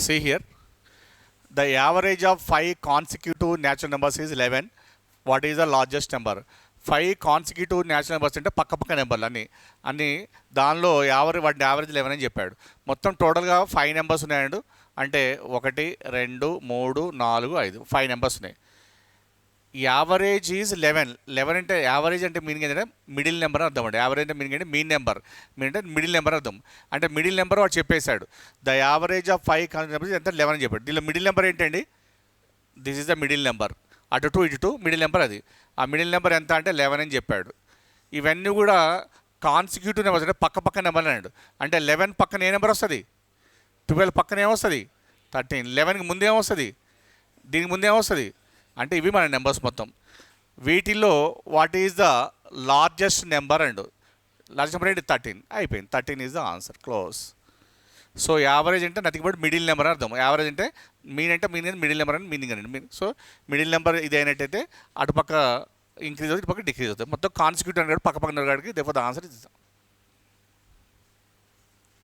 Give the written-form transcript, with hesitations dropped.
See here, the average of 5 consecutive natural numbers is 11. What is the largest number? 5 consecutive natural numbers అంటే పక్క నెంబర్లు అన్ని దానిలో వాటిని యావరేజ్ 11 అని చెప్పాడు. మొత్తం టోటల్గా 5 నెంబర్స్ ఉన్నాయండు. అంటే 1 2 3 4 5 5 నెంబర్స్ ఉన్నాయి. యావరేజ్ ఈజ్ 11 అంటే యావరేజ్ అంటే మీనింగ్ ఏంటంటే మిడిల్ నెంబర్ అని అర్థం అండి. యావరేజ్ అంటే మీనింగ్ అంటే మీన్ నెంబర్, అంటే మిడిల్ నెంబర్ అర్థం. అంటే మిడిల్ నెంబర్ వాడు చెప్పేశాడు. The average of 5 constant numbers ఎంత 11 అని చెప్పాడు. దీనిలో మిడిల్ నెంబర్ ఏంటండి? This is the middle number. అటు 2 ఇటు 2 మిడిల్ నెంబర్ అది. ఆ మిడిల్ నెంబర్ ఎంత అంటే 11 అని చెప్పాడు. ఇవన్నీ కూడా కాన్సిక్యూటివ్ నెంబర్స్ అంటే పక్క నెంబర్ అన్నాడు. అంటే 11 పక్కన ఏ నెంబర్ వస్తుంది? 12 పక్కన ఏమొస్తుంది? 13. 11కి ముందు ఏమొస్తుంది? దీనికి ముందు ఏమొస్తుంది? అంటే ఇవి మన నెంబర్స్ మొత్తం. వీటిల్లో what is the largest number and largest number ఏంటి? 13. అయిపోయింది. 13 is the answer. Close. So average అంటే నథింగ్ బట్ మిడిల్ నెంబర్ అని అర్థం. యావరేజ్ అంటే మీన్ మిడిల్ నెంబర్ అని మీనింగ్ అండి. సో మిడిల్ నెంబర్ ఇది అయినట్టయితే అటుపక్క ఇంక్రీజ్ అవుతుంది, ఇటుపక్క డిక్రీజ్ అవుతుంది. మొత్తం కాన్సిక్యూటివ్ అనేది పక్క నెంబర్ కాడికి. There for the answer is